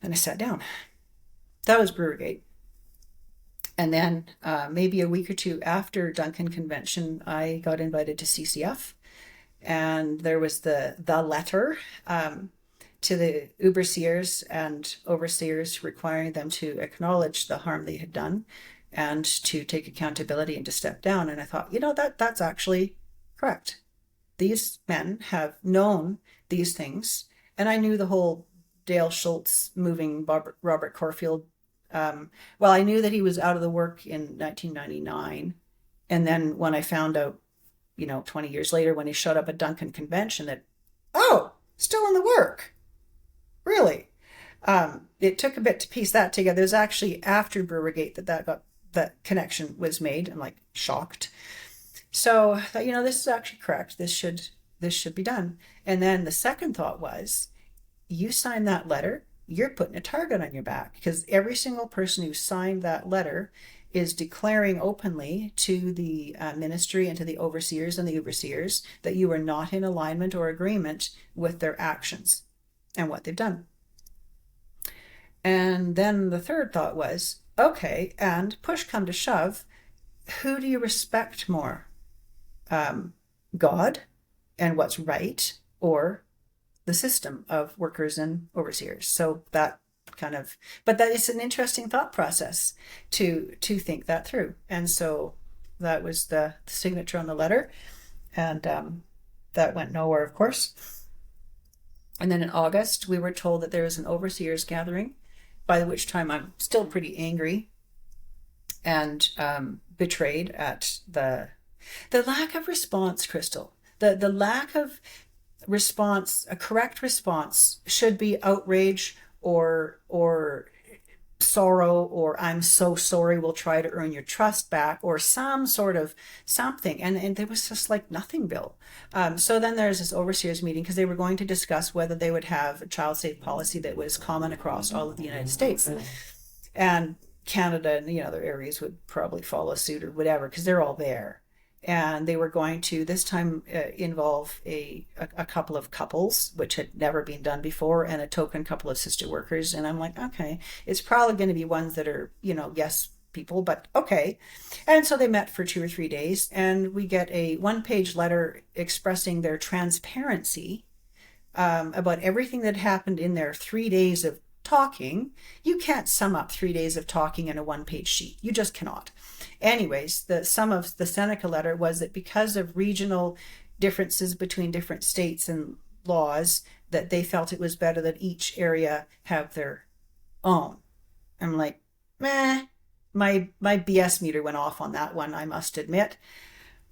And I sat down. That was Brewergate. And then maybe a week or two after Duncan Convention, I got invited to CCF. And there was the letter to the overseers and overseers requiring them to acknowledge the harm they had done and to take accountability and to step down. And I thought, that's actually correct. These men have known these things. And I knew the whole Dale Schultz moving Robert Corfield. I knew that he was out of the work in 1999. And then when I found out, 20 years later, when he showed up at Duncan Convention, that, still in the work. Really? It took a bit to piece that together. It was actually after Brewergate that connection was made. I'm like shocked. So I thought, this is actually correct. This should be done. And then the second thought was, you sign that letter, you're putting a target on your back, because every single person who signed that letter is declaring openly to the ministry and to the overseers and the overseers that you are not in alignment or agreement with their actions and what they've done. And then the third thought was, okay, and push come to shove, who do you respect more? God and what's right, or the system of workers and overseers? So that but that is an interesting thought process to think that through. And so that was the signature on the letter, and that went nowhere, of course. And then in August, we were told that there was an overseers gathering, by which time I'm still pretty angry and betrayed at the lack of response, Crystal. The lack of response, a correct response should be outrage or sorrow, or I'm so sorry, we'll try to earn your trust back, or some sort of something. And there was just like nothing, Bill. So then there's this overseers meeting, because they were going to discuss whether they would have a child safe policy that was common across all of the United States. And Canada and the other areas would probably follow suit or whatever, because they're all there. And they were going to this time involve a couple of couples, which had never been done before, and a token couple of sister workers. And I'm like, okay, it's probably going to be ones that are, yes people, but okay. And so they met for 2 or 3 days, and we get a 1-page letter expressing their transparency about everything that happened in their 3 days of talking. You can't sum up 3 days of talking in a 1-page sheet. You just cannot. Anyways, the sum of the Seneca letter was that because of regional differences between different states and laws, that they felt it was better that each area have their own. I'm like, meh, my BS meter went off on that one, I must admit.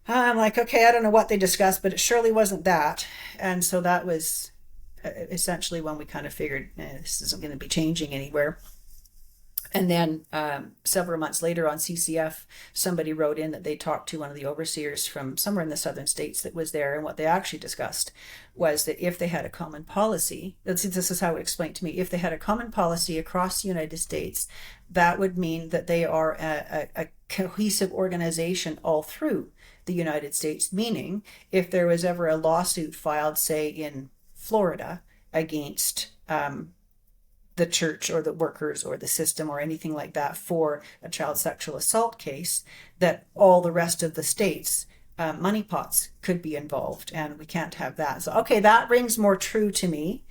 I'm like, okay, I don't know what they discussed, but it surely wasn't that. And so that was essentially when we kind of figured this isn't going to be changing anywhere. And then several months later on CCF, somebody wrote in that they talked to one of the overseers from somewhere in the southern states that was there. And what they actually discussed was that if they had a common policy, this is how it explained to me, if they had a common policy across the United States, that would mean that they are a cohesive organization all through the United States. Meaning, if there was ever a lawsuit filed, say, in Florida against the church or the workers or the system or anything like that for a child sexual assault case, that all the rest of the states money pots could be involved, and we can't have that. So okay, that rings more true to me.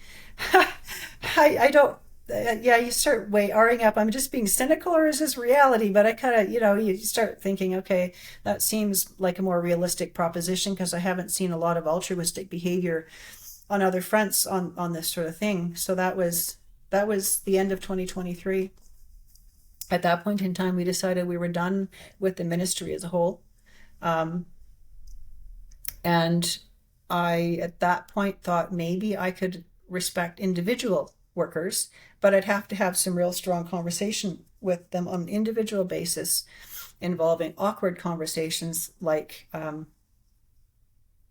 I don't yeah, you start weighing up, I'm just being cynical or is this reality? But I kind of, you start thinking, okay, that seems like a more realistic proposition, because I haven't seen a lot of altruistic behavior on other fronts on this sort of thing. So that was the end of 2023. At that point in time, we decided we were done with the ministry as a whole. And I, at that point, thought maybe I could respect individual workers, but I'd have to have some real strong conversation with them on an individual basis, involving awkward conversations like,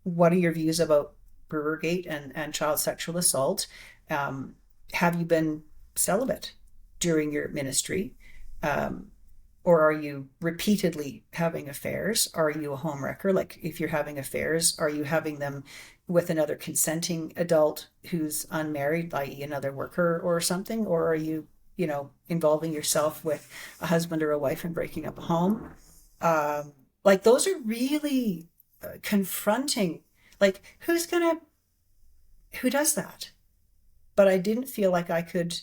what are your views about Brewergate and child sexual assault? Have you been celibate during your ministry? Or are you repeatedly having affairs? Are you a homewrecker? Like, if you're having affairs, are you having them with another consenting adult who's unmarried, i.e. another worker or something? Or are you, involving yourself with a husband or a wife and breaking up a home? Like, those are really confronting. Like, who does that? But I didn't feel like I could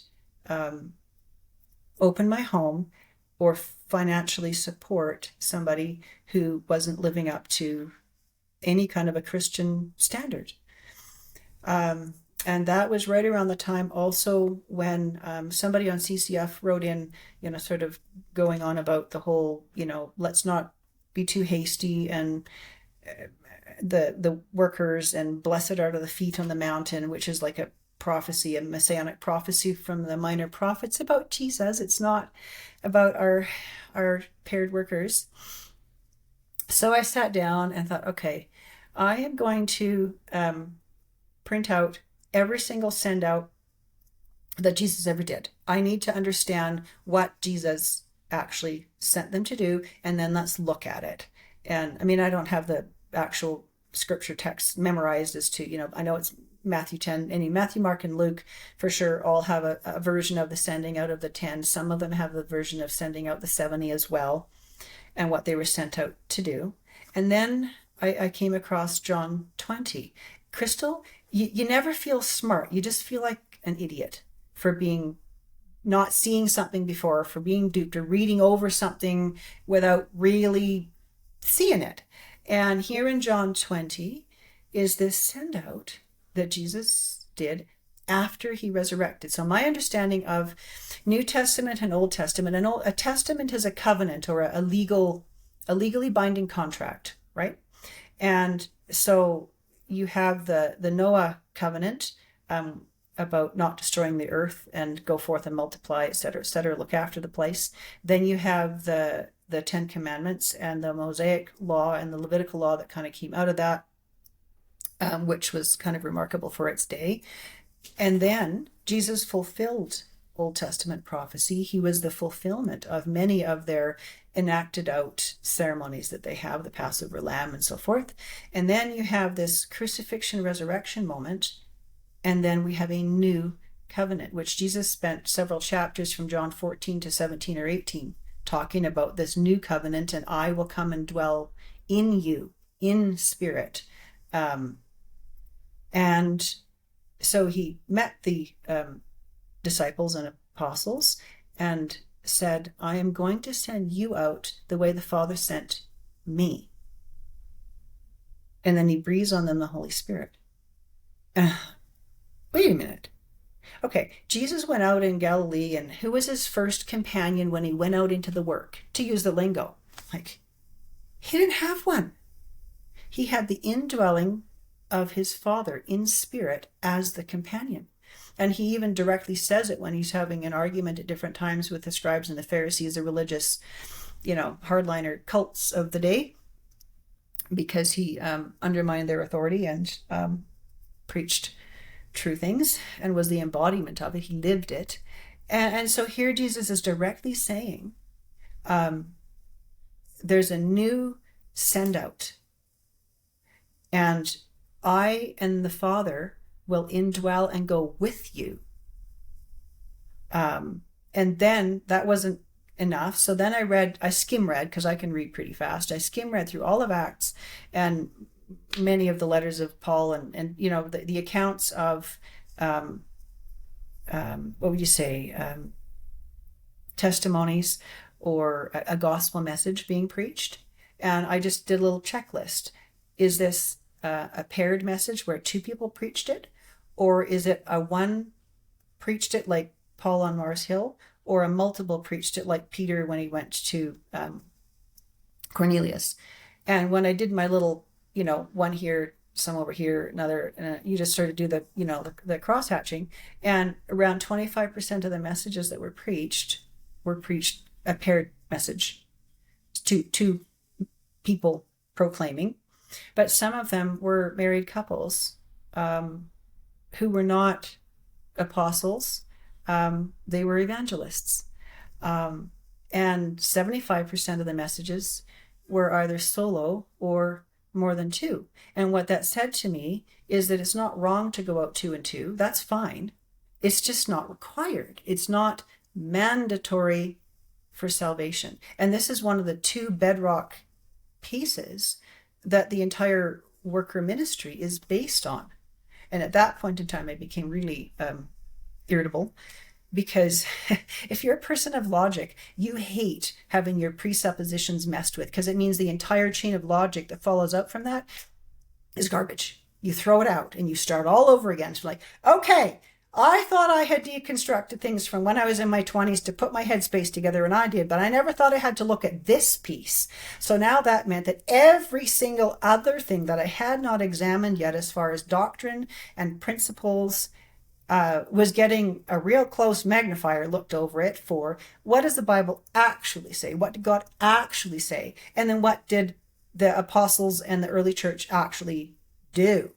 open my home or financially support somebody who wasn't living up to any kind of a Christian standard. And that was right around the time also when somebody on CCF wrote in, sort of going on about the whole, let's not be too hasty, and the workers, and blessed are the feet on the mountain, which is like a messianic prophecy from the minor prophets about Jesus. It's not about our paired workers. So I sat down and thought, okay, I am going to print out every single send out that Jesus ever did. I need to understand what Jesus actually sent them to do, and then let's look at it. And I mean, I don't have the actual scripture text memorized as to, I know it's Matthew 10, Matthew, Mark, and Luke for sure all have a version of the sending out of the 10. Some of them have the version of sending out the 70 as well, and what they were sent out to do. And then I came across John 20. Crystal, you never feel smart. You just feel like an idiot for not seeing something before, for being duped, or reading over something without really seeing it. And here in John 20 is this send out that Jesus did after he resurrected. So my understanding of New Testament and Old Testament, a testament is a covenant or a legally binding contract, right? And so you have the Noah covenant about not destroying the earth and go forth and multiply, et cetera, look after the place. Then you have the 10 Commandments and the Mosaic law and the Levitical law that kind of came out of that, which was kind of remarkable for its day. And then Jesus fulfilled Old Testament prophecy. He was the fulfillment of many of their enacted out ceremonies that they have, the Passover lamb and so forth. And then you have this crucifixion resurrection moment. And then we have a new covenant, which Jesus spent several chapters from John 14 to 17 or 18 talking about this new covenant, and I will come and dwell in you in spirit. And so he met the disciples and apostles and said, I am going to send you out the way the Father sent me. And then he breathes on them the Holy Spirit. Wait a minute. Okay, Jesus went out in Galilee, and who was his first companion when he went out into the work? To use the lingo, like, he didn't have one. He had the indwelling of his Father in spirit as the companion. And he even directly says it when he's having an argument at different times with the scribes and the Pharisees, the religious, hardliner cults of the day, because he undermined their authority and preached true things and was the embodiment of it. He lived it. And so here Jesus is directly saying, there's a new send out, and I and the Father will indwell and go with you. And then that wasn't enough. So then I skim read, because I can read pretty fast. I skim read through all of Acts and many of the letters of Paul, and the accounts of, what would you say, testimonies or a gospel message being preached. And I just did a little checklist. Is this a paired message where two people preached it? Or is it a one preached it like Paul on Mars Hill? Or a multiple preached it like Peter when he went to Cornelius? And when I did my little, one here, some over here, another, you just sort of do the cross hatching. And around 25% of the messages that were preached a paired message, two people proclaiming. But some of them were married couples who were not apostles. They were evangelists. And 75% of the messages were either solo or more than two. And what that said to me is that it's not wrong to go out two and two. That's fine. It's just not required. It's not mandatory for salvation. And this is one of the two bedrock pieces that the entire worker ministry is based on. And at that point in time, I became really irritable, because if you're a person of logic, you hate having your presuppositions messed with, because it means the entire chain of logic that follows up from that is garbage. You throw it out and you start all over again. It's like, okay, I thought I had deconstructed things from when I was in my 20s to put my headspace together, and I did, but I never thought I had to look at this piece. So now that meant that every single other thing that I had not examined yet, as far as doctrine and principles, was getting a real close magnifier looked over it for what does the Bible actually say? What did God actually say? And then what did the apostles and the early church actually do?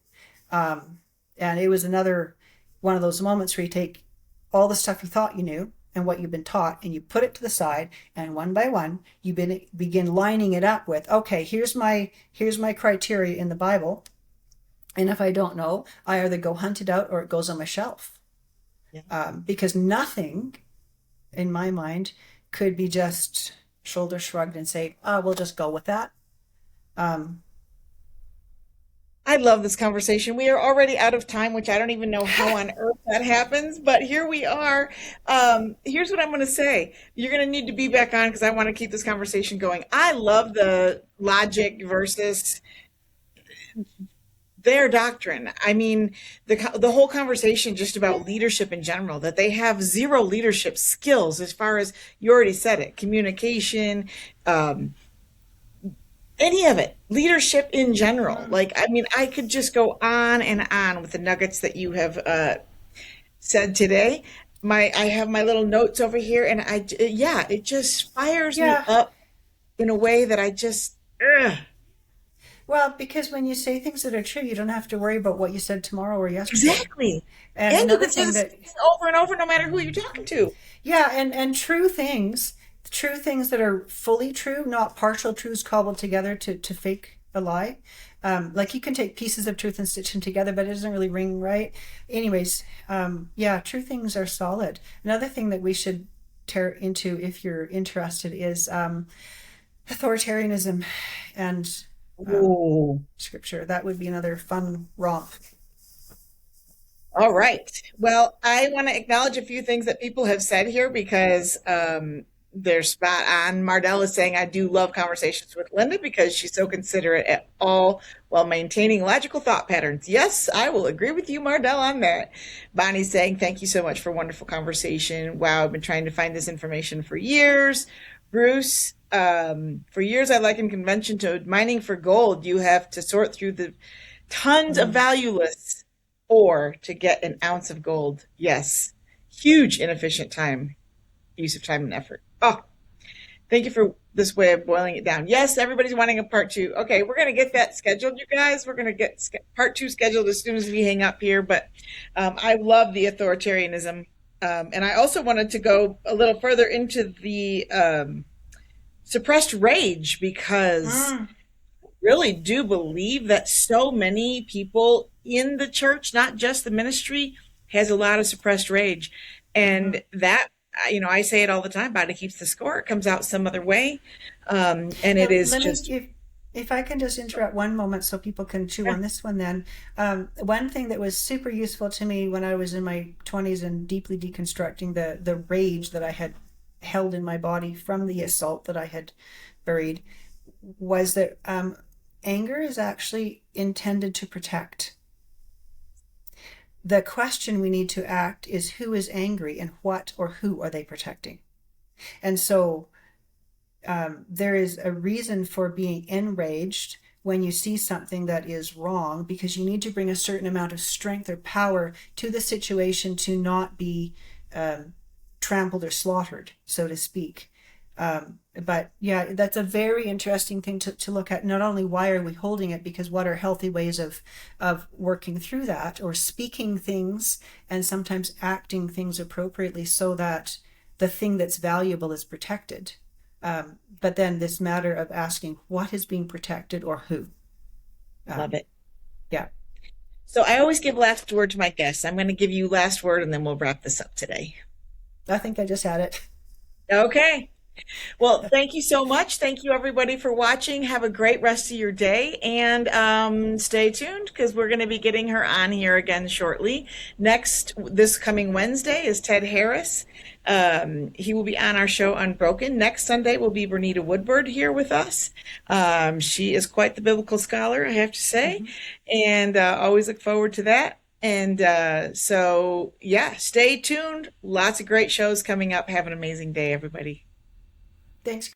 And it was another one of those moments where you take all the stuff you thought you knew and what you've been taught, and you put it to the side, and one by one you begin lining it up with, okay, here's my criteria in the Bible. And if I don't know, I either go hunt it out or it goes on my shelf. Yeah. Because nothing, in my mind, could be just shoulder shrugged and say, oh, we'll just go with that. I love this conversation. We are already out of time, which I don't even know how on earth that happens, but here we are. Here's what I'm going to say. You're going to need to be back on, because I want to keep this conversation going. I love the logic versus their doctrine. I mean, the whole conversation just about leadership in general, that they have zero leadership skills, as far as you already said it, communication, any of it, leadership in general. Like, I mean, I could just go on and on with the nuggets that you have said today. I have my little notes over here, and it just fires me up in a way that I just, Well, because when you say things that are true, you don't have to worry about what you said tomorrow or yesterday. Exactly. And you another can say thing this that, over and over, no matter who you're talking to. yeah, and true things that are fully true, not partial truths cobbled together to fake a lie. Like, you can take pieces of truth and stitch them together, but it doesn't really ring right. Anyways, true things are solid. Another thing that we should tear into, if you're interested, is authoritarianism and scripture. That would be another fun romp. All right. Well, I want to acknowledge a few things that people have said here, because They're spot on. Mardell is saying, I do love conversations with Linda because she's so considerate at all while maintaining logical thought patterns. Yes, I will agree with you, Mardell, on that. Bonnie's saying, thank you so much for a wonderful conversation. Wow, I've been trying to find this information for years. Bruce, for years I likened convention to mining for gold. You have to sort through the tons of Mm. valueless ore to get an ounce of gold. Yes, huge inefficient use of time and effort. Oh, thank you for this way of boiling it down. Yes, everybody's wanting a part two. Okay, we're going to get that scheduled, you guys. We're going to get part two scheduled as soon as we hang up here. But I love the authoritarianism. And I also wanted to go a little further into the suppressed rage because Mm. I really do believe that so many people in the church, not just the ministry, has a lot of suppressed rage. Mm-hmm. And that, I say it all the time, body keeps the score. It comes out some other way. And it Now, is let me, just, if I can just interrupt one moment so people can chew on this one then. One thing that was super useful to me when I was in my 20s and deeply deconstructing the rage that I had held in my body from the assault that I had buried was that anger is actually intended to protect. The question we need to act is who is angry and what or who are they protecting? And so there is a reason for being enraged when you see something that is wrong because you need to bring a certain amount of strength or power to the situation to not be trampled or slaughtered, so to speak. But yeah, that's a very interesting thing to look at. Not only why are we holding it, because what are healthy ways of working through that or speaking things and sometimes acting things appropriately so that the thing that's valuable is protected. But then this matter of asking what is being protected or who. love Um, it. yeah, So I always give last word to my guests. I'm going to give you last word and then we'll wrap this up today. I think I just had it. Okay. Well, thank you so much. Thank you, everybody, for watching. Have a great rest of your day and stay tuned because we're going to be getting her on here again shortly. This coming Wednesday is Ted Harris. He will be on our show Unbroken. Next Sunday will be Bernita Woodward here with us. She is quite the biblical scholar, I have to say, Mm-hmm. and always look forward to that. And so, yeah, stay tuned. Lots of great shows coming up. Have an amazing day, everybody. Thanks.